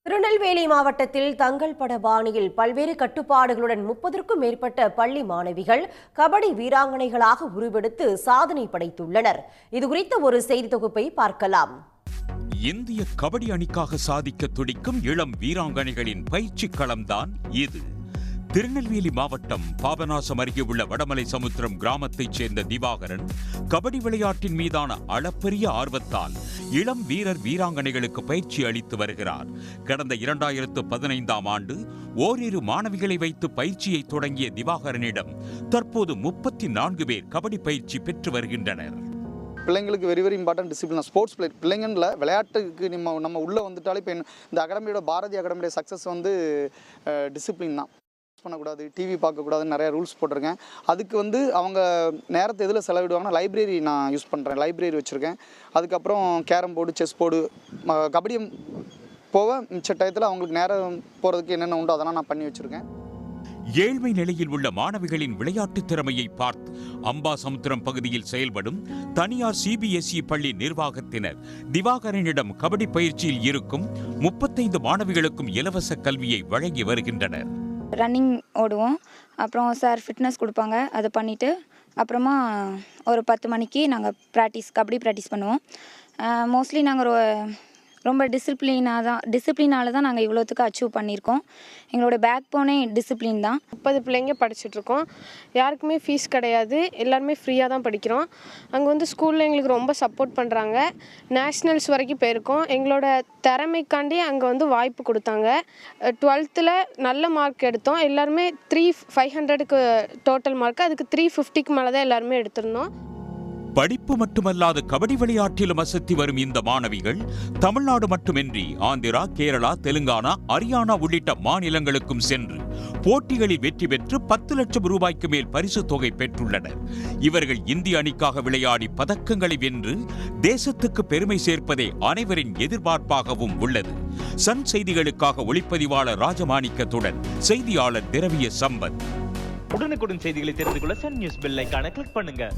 திருநெல்வேலி மாவட்டத்தில் தங்கள் பட பாணியில் பல்வேறு கட்டுப்பாடுகளுடன் 30க்கும் மேற்பட்ட பள்ளி மாணவிகள் கபடி வீராங்கனைகளாக உருவெடுத்து சாதனை படைத்துள்ளனர். இதுகுறித்த ஒரு செய்தி தொகுப்பை பார்க்கலாம். இந்திய கபடி அணிக்காக சாதிக்க துடிக்கும் இளம் வீராங்கனைகளின் பயிற்சி களம்தான் இது. திருநெல்வேலி மாவட்டம் பாபநாசம் அருகே உள்ள வடமலை சமுத்திரம் கிராமத்தைச் சேர்ந்த திவாகரன் கபடி விளையாட்டின் மீதான அளப்பரிய ஆர்வத்தால் இளம் வீரர் வீராங்கனைகளுக்கு பயிற்சி அளித்து வருகிறார். கடந்த 2015ஆம் ஆண்டு ஓரிரு மாணவிகளை வைத்து பயிற்சியை தொடங்கிய திவாகரனிடம் தற்போது 34 பேர் கபடி பயிற்சி பெற்று வருகின்றனர். பிள்ளைங்களுக்கு very very important discipline. Sports player பிள்ளைங்களில் விளையாட்டுக்கு நம்ம உள்ளே வந்துட்டாலே இப்போ இந்த அகாடமியோட பாரதி அகாடமியோட சக்ஸஸ் வந்து டிசிப்ளின் தான். பண்ணக்கூடாது, டிவி பார்க்கக்கூடாதுன்னு நிறைய ரூல்ஸ் போட்டிருக்கேன். அதுக்கு அவங்க நேரத்தை எதில் செலவிடுவாங்கன்னா லைப்ரரி நான் யூஸ் பண்ணுறேன். லைப்ரரி வச்சுருக்கேன். அதுக்கப்புறம் carrom board, chess board, kabaddi போக மிச்ச டயத்தில் அவங்களுக்கு நேரம் போகிறதுக்கு என்னென்ன உண்டோ அதெல்லாம் நான் பண்ணி வச்சுருக்கேன். ஏழ்மை நிலையில் உள்ள மாணவிகளின் விளையாட்டு திறமையை பார்த்து அம்பாசமுத்திரம் பகுதியில் செயல்படும் தனியார் சிபிஎஸ்இ பள்ளி நிர்வாகத்தினர் திவாகரனிடம் கபடி பயிற்சியில் இருக்கும் 35 மாணவிகளுக்கும் இலவச கல்வியை வழங்கி வருகின்றனர். ரன்னிங் ஓடுவோம், அப்புறம் சார் ஃபிட்னஸ் கொடுப்பாங்க, அதை பண்ணிவிட்டு அப்புறமா ஒரு 10 மணிக்கு நாங்கள் கபடி ப்ராக்டிஸ் பண்ணுவோம். மோஸ்ட்லி நாங்கள் ரொம்ப டிசிப்ளினால தான் நாங்கள் இவ்வளோத்துக்கு அச்சீவ் பண்ணியிருக்கோம். எங்களோட பேக் போனே டிசிப்ளின் தான். 30 பிள்ளைங்க படிச்சுட்ருக்கோம். யாருக்குமே ஃபீஸ் கிடையாது, எல்லாருமே ஃப்ரீயாக தான் படிக்கிறோம். அங்கே ஸ்கூலில் எங்களுக்கு ரொம்ப சப்போர்ட் பண்ணுறாங்க. நேஷ்னல்ஸ் வரைக்கும் போயிருக்கோம். எங்களோட திறமைக்காண்டி அங்கே வாய்ப்பு கொடுத்தாங்க. 12th நல்ல மார்க் எடுத்தோம். எல்லாருமே 500க்கு டோட்டல் மார்க், அதுக்கு 350க்கு மேலே தான் எல்லாருமே எடுத்திருந்தோம். படிப்பு மட்டுமல்லாது கபடி விளையாட்டிலும் அசத்தி வரும் இந்த மாணவிகள் தமிழ்நாடு மட்டுமின்றி ஆந்திரா, கேரளா, தெலுங்கானா, ஹரியானா உள்ளிட்ட மாநிலங்களுக்கும் சென்று போட்டிகளில் வெற்றி பெற்று 10 லட்சம் ரூபாய்க்கு மேல் பரிசு தொகை பெற்றுள்ளனர். இவர்கள் இந்திய அணிக்காக விளையாடி பதக்கங்களை வென்று தேசத்துக்கு பெருமை சேர்ப்பதே அனைவரின் எதிர்பார்ப்பாகவும் உள்ளது. சன் செய்திகளுக்காக ஒளிப்பதிவாளர் ராஜமாணிக்கத்துடன் செய்தியாளர் திரவிய சம்பத். உடனுக்குடன் செய்திகளை தெரிந்து கொள்ள சன் நியூஸ் பெல் ஐகானை கிளிக் பண்ணுங்க.